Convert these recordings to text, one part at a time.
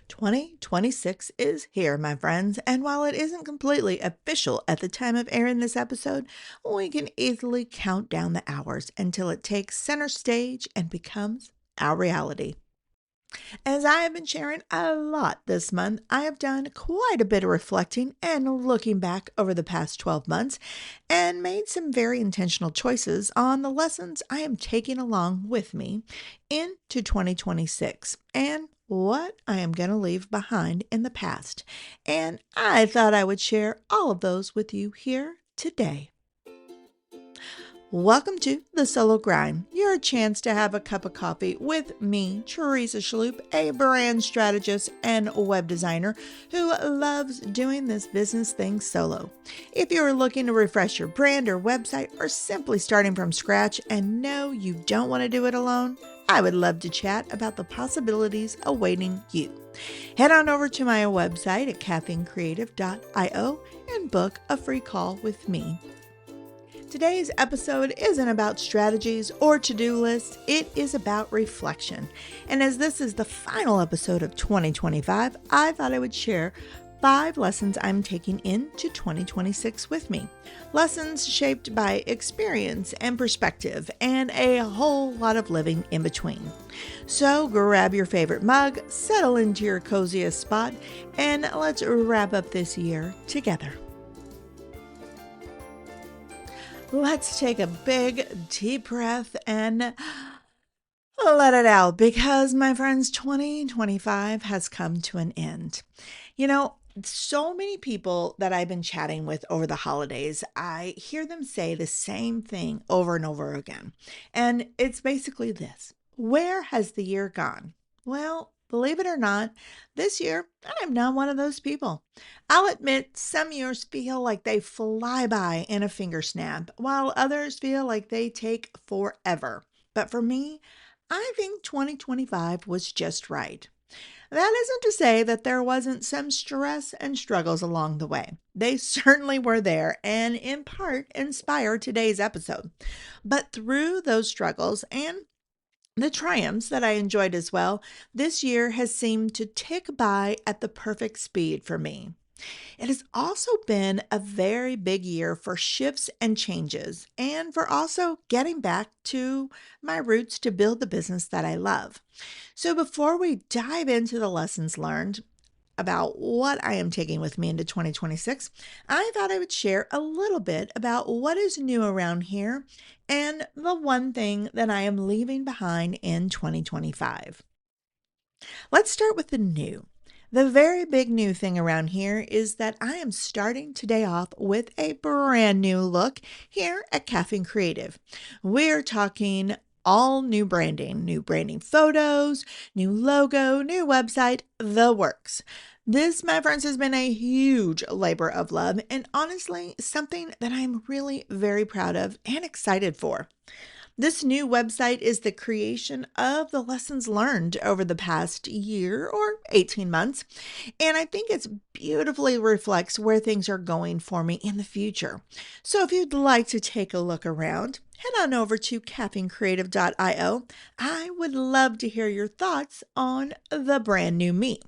2026 is here, my friends, and while it isn't completely official at the time of airing this episode, we can easily count down the hours until it takes center stage and becomes our reality. As I have been sharing a lot this month, I have done quite a bit of reflecting and looking back over the past 12 months and made some very intentional choices on the lessons I am taking along with me into 2026 and what I am going to leave behind in the past. And I thought I would share all of those with you here today. Welcome to The Solo Grind, your chance to have a cup of coffee with me, Teresa Shaloop, a brand strategist and web designer who loves doing this business thing solo. If you're looking to refresh your brand or website or simply starting from scratch and know you don't want to do it alone, I would love to chat about the possibilities awaiting you. Head on over to my website at caffeinecreative.io and book a free call with me. Today's episode isn't about strategies or to-do lists, it is about reflection. And as this is the final episode of 2025, I thought I would share 5 lessons I'm taking into 2026 with me. Lessons shaped by experience and perspective and a whole lot of living in between. So grab your favorite mug, settle into your coziest spot, and let's wrap up this year together. Let's take a big, deep breath and let it out because, my friends, 2025 has come to an end. So many people that I've been chatting with over the holidays, I hear them say the same thing over and over again. And it's basically this: where has the year gone? Well, believe it or not, this year, I'm not one of those people. I'll admit some years feel like they fly by in a finger snap, while others feel like they take forever. But for me, I think 2025 was just right. That isn't to say that there wasn't some stress and struggles along the way. They certainly were there and in part inspire today's episode. But through those struggles and the triumphs that I enjoyed as well, this year has seemed to tick by at the perfect speed for me. It has also been a very big year for shifts and changes, and for also getting back to my roots to build the business that I love. So, before we dive into the lessons learned about what I am taking with me into 2026, I thought I would share a little bit about what is new around here and the one thing that I am leaving behind in 2025. Let's start with the new. The very big new thing around here is that I am starting today off with a brand new look here at Caffeine Creative. We're talking all new branding photos, new logo, new website, the works. This, my friends, has been a huge labor of love and honestly something that I'm really very proud of and excited for. This new website is the creation of the lessons learned over the past year or 18 months, and I think it beautifully reflects where things are going for me in the future. So if you'd like to take a look around, head on over to caffeinecreative.io. I would love to hear your thoughts on the brand new me.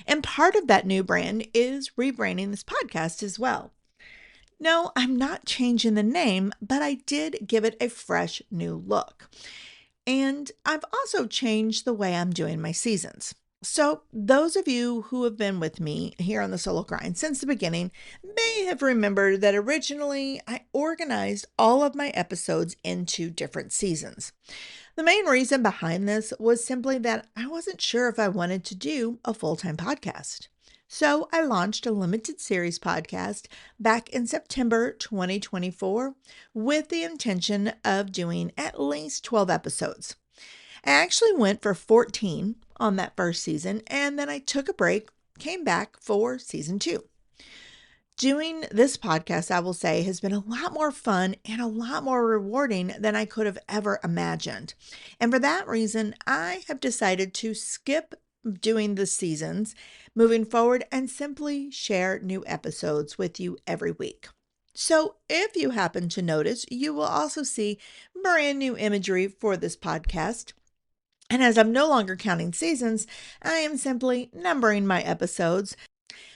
And part of that new brand is rebranding this podcast as well. No, I'm not changing the name, but I did give it a fresh new look. And I've also changed the way I'm doing my seasons. So those of you who have been with me here on the Solo Grind since the beginning may have remembered that originally I organized all of my episodes into different seasons. The main reason behind this was simply that I wasn't sure if I wanted to do a full-time podcast. So I launched a limited series podcast back in September 2024 with the intention of doing at least 12 episodes. I actually went for 14 on that first season, and then I took a break, came back for season 2. Doing this podcast, I will say, has been a lot more fun and a lot more rewarding than I could have ever imagined. And for that reason, I have decided to skip doing the seasons moving forward and simply share new episodes with you every week. So if you happen to notice, you will also see brand new imagery for this podcast. And as I'm no longer counting seasons, I am simply numbering my episodes.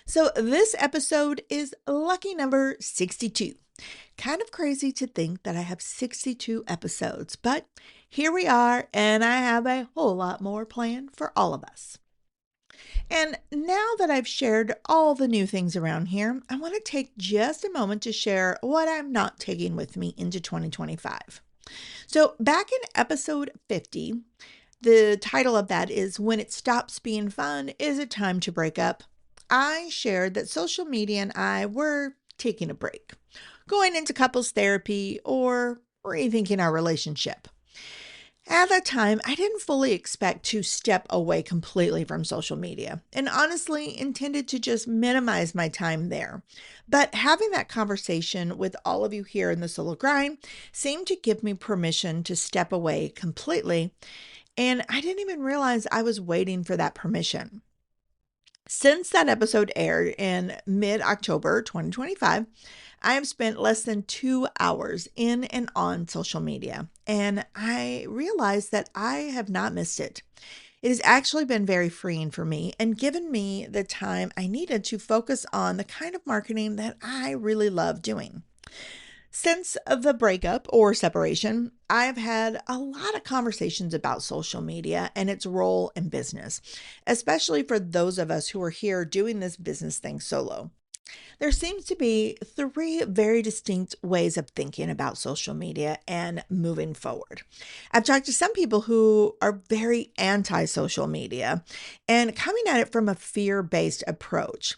So this episode is lucky number 62. Kind of crazy to think that I have 62 episodes, but here we are, and I have a whole lot more planned for all of us. And now that I've shared all the new things around here, I want to take just a moment to share what I'm not taking with me into 2025. So, back in episode 50, the title of that is When It Stops Being Fun, Is It Time to Break Up? I shared that social media and I were taking a break, going into couples therapy or rethinking our relationship. At that time, I didn't fully expect to step away completely from social media and honestly intended to just minimize my time there. But having that conversation with all of you here in the Solo Grind seemed to give me permission to step away completely, and I didn't even realize I was waiting for that permission. Since that episode aired in mid October 2025, I have spent less than 2 hours in and on social media, and I realized that I have not missed it. It has actually been very freeing for me and given me the time I needed to focus on the kind of marketing that I really love doing. Since the breakup or separation, I've had a lot of conversations about social media and its role in business, especially for those of us who are here doing this business thing solo. There seems to be three very distinct ways of thinking about social media and moving forward. I've talked to some people who are very anti social media and coming at it from a fear based approach.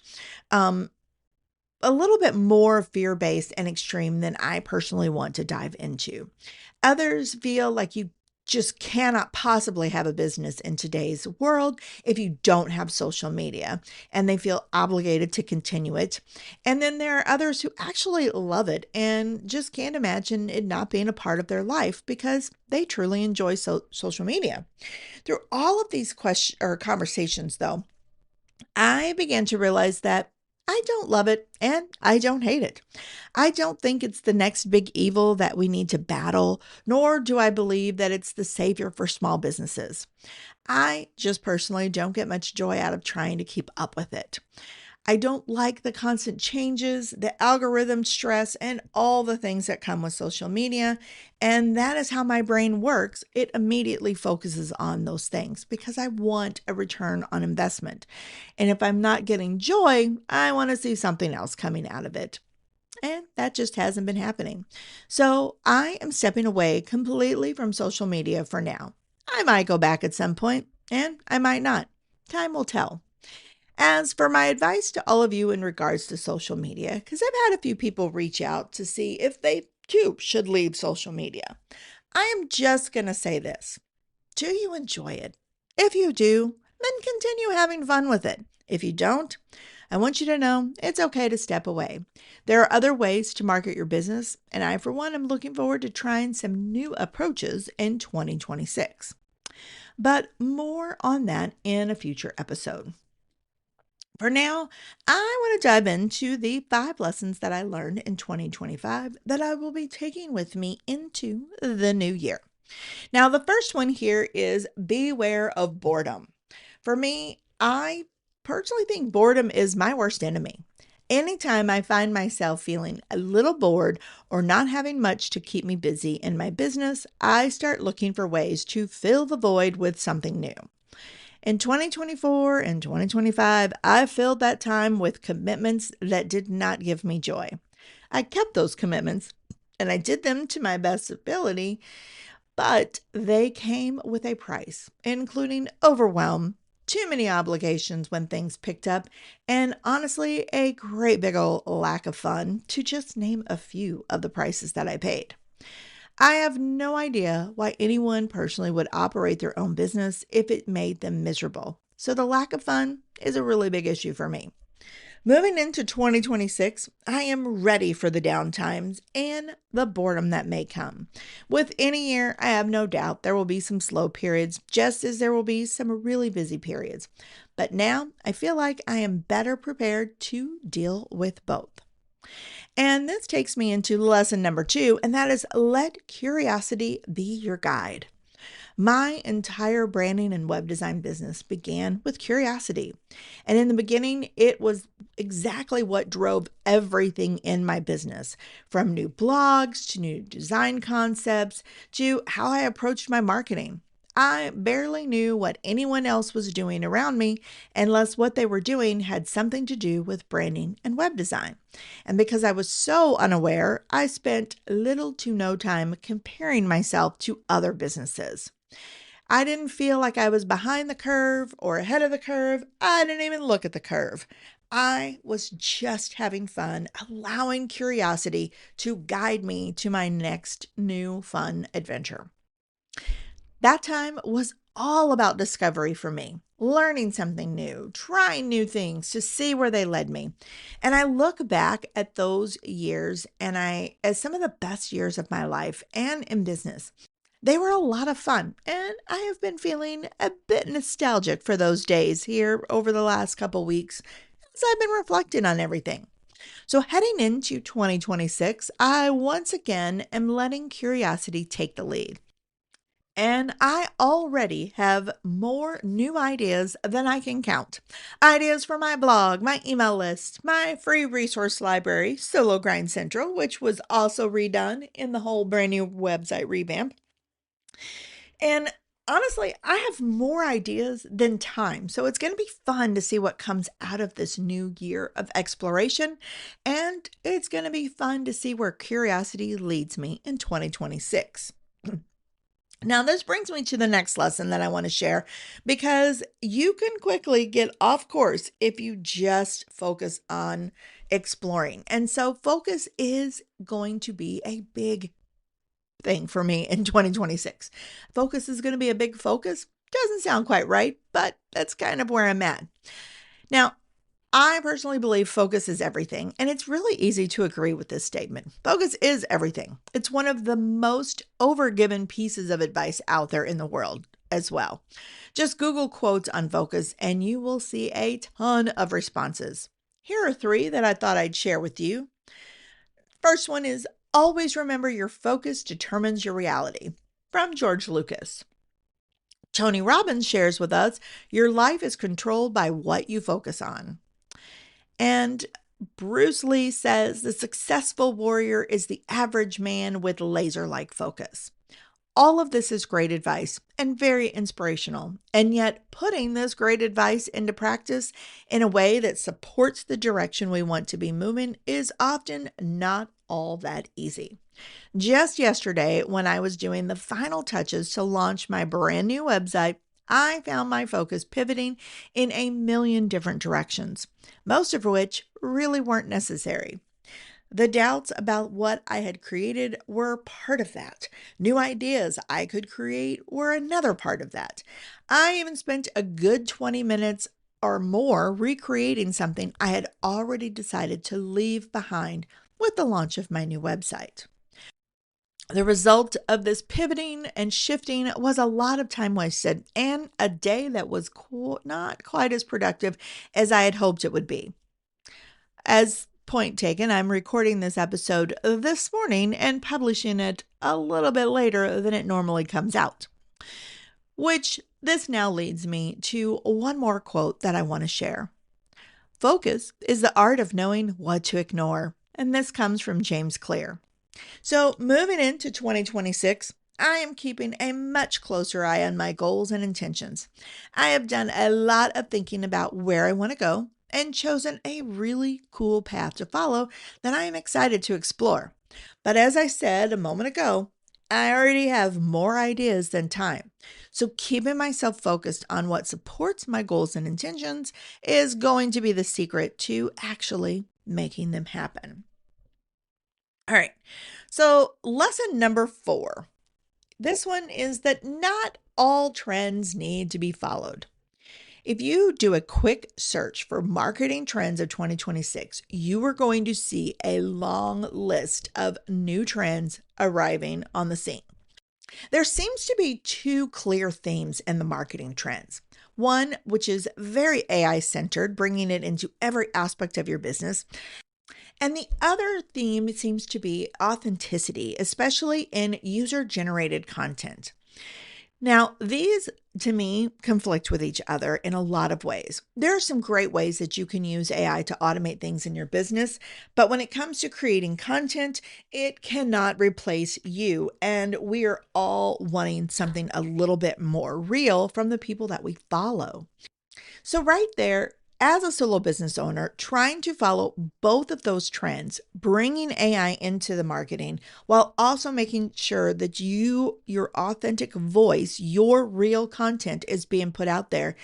Um, a little bit more fear based and extreme than I personally want to dive into. Others feel like you just cannot possibly have a business in today's world if you don't have social media, and they feel obligated to continue it. And then there are others who actually love it and just can't imagine it not being a part of their life because they truly enjoy social media. Through all of these questions or conversations, though, I began to realize that I don't love it and I don't hate it. I don't think it's the next big evil that we need to battle, nor do I believe that it's the savior for small businesses. I just personally don't get much joy out of trying to keep up with it. I don't like the constant changes, the algorithm stress, and all the things that come with social media. And that is how my brain works. It immediately focuses on those things because I want a return on investment. And if I'm not getting joy, I want to see something else coming out of it. And that just hasn't been happening. So I am stepping away completely from social media for now. I might go back at some point, and I might not. Time will tell. As for my advice to all of you in regards to social media, because I've had a few people reach out to see if they too should leave social media, I am just going to say this. Do you enjoy it? If you do, then continue having fun with it. If you don't, I want you to know it's okay to step away. There are other ways to market your business, and I, for one, am looking forward to trying some new approaches in 2026. But more on that in a future episode. For now, I want to dive into the 5 lessons that I learned in 2025 that I will be taking with me into the new year. Now, the first one here is beware of boredom. For me, I personally think boredom is my worst enemy. Anytime I find myself feeling a little bored or not having much to keep me busy in my business, I start looking for ways to fill the void with something new. In 2024 and 2025, I filled that time with commitments that did not give me joy. I kept those commitments and I did them to my best ability, but they came with a price, including overwhelm, too many obligations when things picked up, and honestly, a great big old lack of fun, to just name a few of the prices that I paid. I have no idea why anyone personally would operate their own business if it made them miserable. So the lack of fun is a really big issue for me. Moving into 2026, I am ready for the downtimes and the boredom that may come. With any year, I have no doubt there will be some slow periods, just as there will be some really busy periods. But now I feel like I am better prepared to deal with both. And this takes me into lesson number 2, and that is let curiosity be your guide. My entire branding and web design business began with curiosity. And in the beginning, it was exactly what drove everything in my business, from new blogs to new design concepts to how I approached my marketing. I barely knew what anyone else was doing around me unless what they were doing had something to do with branding and web design. And because I was so unaware, I spent little to no time comparing myself to other businesses. I didn't feel like I was behind the curve or ahead of the curve. I didn't even look at the curve. I was just having fun, allowing curiosity to guide me to my next new fun adventure. That time was all about discovery for me, learning something new, trying new things to see where they led me. And I look back at those years as some of the best years of my life and in business. They were a lot of fun, and I have been feeling a bit nostalgic for those days here over the last couple weeks as I've been reflecting on everything. So, heading into 2026, I once again am letting curiosity take the lead. And I already have more new ideas than I can count. Ideas for my blog, my email list, my free resource library, Solo Grind Central, which was also redone in the whole brand new website revamp. And honestly, I have more ideas than time. So it's going to be fun to see what comes out of this new year of exploration. And it's going to be fun to see where curiosity leads me in 2026. Now, this brings me to the next lesson that I want to share because you can quickly get off course if you just focus on exploring. And so, focus is going to be a big thing for me in 2026. Focus is going to be a big focus. Doesn't sound quite right, but that's kind of where I'm at. Now, I personally believe focus is everything, and it's really easy to agree with this statement. Focus is everything. It's one of the most overgiven pieces of advice out there in the world as well. Just Google quotes on focus, and you will see a ton of responses. Here are three that I thought I'd share with you. First one is always remember your focus determines your reality, from George Lucas. Tony Robbins shares with us, your life is controlled by what you focus on. And Bruce Lee says the successful warrior is the average man with laser-like focus. All of this is great advice and very inspirational. And yet, putting this great advice into practice in a way that supports the direction we want to be moving is often not all that easy. Just yesterday, when I was doing the final touches to launch my brand new website, I found my focus pivoting in a million different directions, most of which really weren't necessary. The doubts about what I had created were part of that. New ideas I could create were another part of that. I even spent a good 20 minutes or more recreating something I had already decided to leave behind with the launch of my new website. The result of this pivoting and shifting was a lot of time wasted and a day that was not quite as productive as I had hoped it would be. As point taken, I'm recording this episode this morning and publishing it a little bit later than it normally comes out. Which this now leads me to one more quote that I want to share. Focus is the art of knowing what to ignore. And this comes from James Clear. So moving into 2026, I am keeping a much closer eye on my goals and intentions. I have done a lot of thinking about where I want to go and chosen a really cool path to follow that I am excited to explore. But as I said a moment ago, I already have more ideas than time. So keeping myself focused on what supports my goals and intentions is going to be the secret to actually making them happen. All right, so lesson number 4. This one is that not all trends need to be followed. If you do a quick search for marketing trends of 2026, you are going to see a long list of new trends arriving on the scene. There seems to be two clear themes in the marketing trends. One, which is very AI centered, bringing it into every aspect of your business. And the other theme seems to be authenticity, especially in user generated content. Now, these to me conflict with each other in a lot of ways. There are some great ways that you can use AI to automate things in your business, but when it comes to creating content, it cannot replace you. And we are all wanting something a little bit more real from the people that we follow. So, right there, as a solo business owner, trying to follow both of those trends, bringing AI into the marketing while also making sure that your authentic voice, your real content is being put out there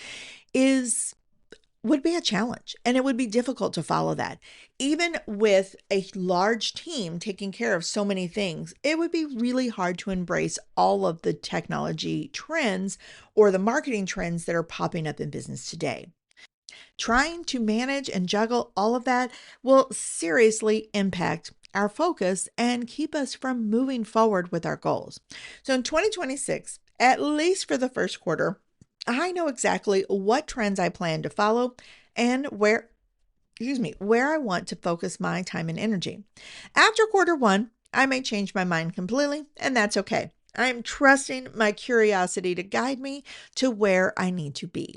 is would be a challenge and it would be difficult to follow that. Even with a large team taking care of so many things, it would be really hard to embrace all of the technology trends or the marketing trends that are popping up in business today. Trying to manage and juggle all of that will seriously impact our focus and keep us from moving forward with our goals. So in 2026, at least for the first quarter, I know exactly what trends I plan to follow and where I want to focus my time and energy. After quarter one, I may change my mind completely, and that's okay. I'm trusting my curiosity to guide me to where I need to be.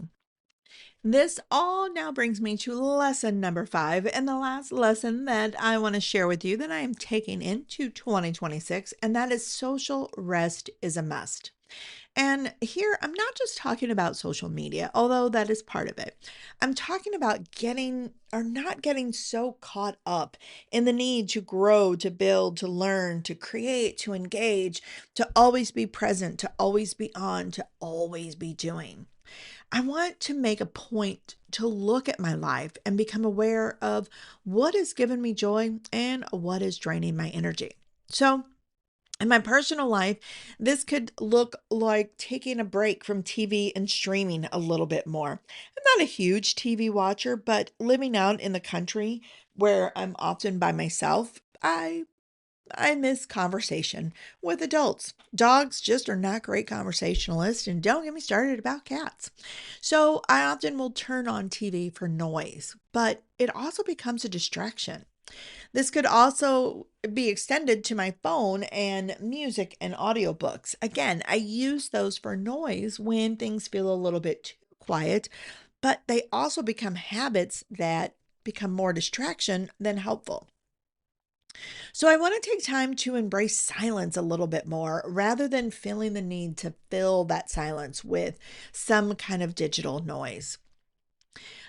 This all now brings me to lesson number 5, and the last lesson that I want to share with you that I am taking into 2026, and that is social rest is a must. And here, I'm not just talking about social media, although that is part of it. I'm talking about getting or not getting so caught up in the need to grow, to build, to learn, to create, to engage, to always be present, to always be on, to always be doing. I want to make a point to look at my life and become aware of what has given me joy and what is draining my energy. So, in my personal life, this could look like taking a break from TV and streaming a little bit more. I'm not a huge TV watcher, but living out in the country where I'm often by myself, I miss conversation with adults. Dogs just are not great conversationalists, and don't get me started about cats. So I often will turn on TV for noise, but it also becomes a distraction. This could also be extended to my phone and music and audiobooks. Again, I use those for noise when things feel a little bit too quiet, but they also become habits that become more distraction than helpful. So I want to take time to embrace silence a little bit more rather than feeling the need to fill that silence with some kind of digital noise.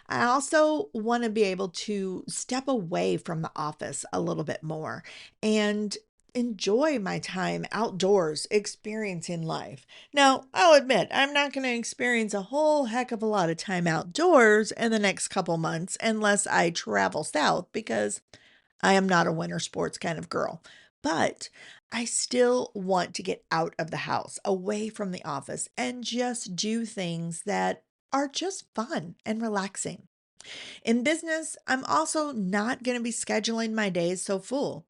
I also want to be able to step away from the office a little bit more and enjoy my time outdoors experiencing life. Now, I'll admit, I'm not going to experience a whole heck of a lot of time outdoors in the next couple months unless I travel south because I am not a winter sports kind of girl, but I still want to get out of the house, away from the office, and just do things that are just fun and relaxing. In business, I'm also not going to be scheduling my days so full.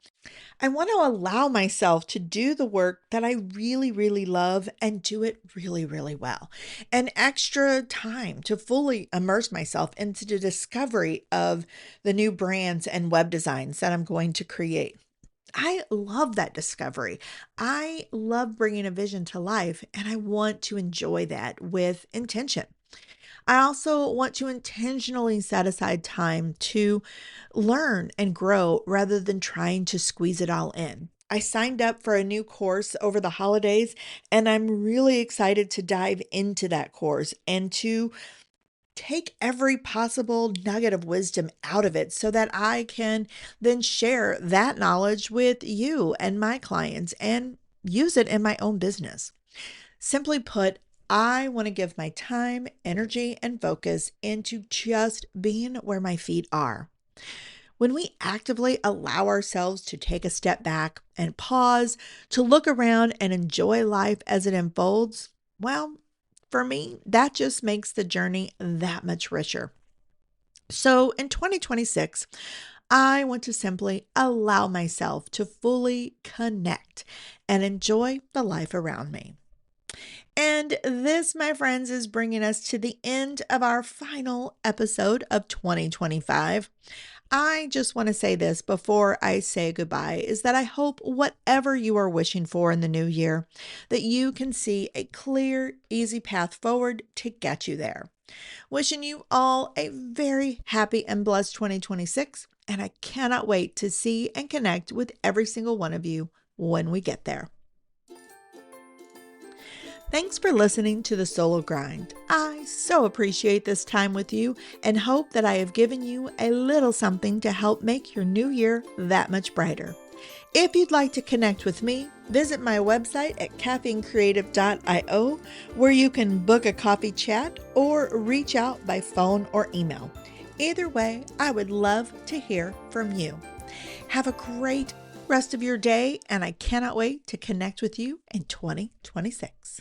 I want to allow myself to do the work that I really, really love and do it really, really well. And extra time to fully immerse myself into the discovery of the new brands and web designs that I'm going to create. I love that discovery. I love bringing a vision to life, and I want to enjoy that with intention. I also want to intentionally set aside time to learn and grow rather than trying to squeeze it all in. I signed up for a new course over the holidays, and I'm really excited to dive into that course and to take every possible nugget of wisdom out of it so that I can then share that knowledge with you and my clients and use it in my own business. Simply put, I want to give my time, energy, and focus into just being where my feet are. When we actively allow ourselves to take a step back and pause, to look around and enjoy life as it unfolds, well, for me, that just makes the journey that much richer. So in 2026, I want to simply allow myself to fully connect and enjoy the life around me. And this, my friends, is bringing us to the end of our final episode of 2025. I just want to say this before I say goodbye is that I hope whatever you are wishing for in the new year, that you can see a clear, easy path forward to get you there. Wishing you all a very happy and blessed 2026, and I cannot wait to see and connect with every single one of you when we get there. Thanks for listening to the Solo Grind. I so appreciate this time with you and hope that I have given you a little something to help make your new year that much brighter. If you'd like to connect with me, visit my website at caffeinecreative.io, where you can book a coffee chat or reach out by phone or email. Either way, I would love to hear from you. Have a great rest of your day, and I cannot wait to connect with you in 2026.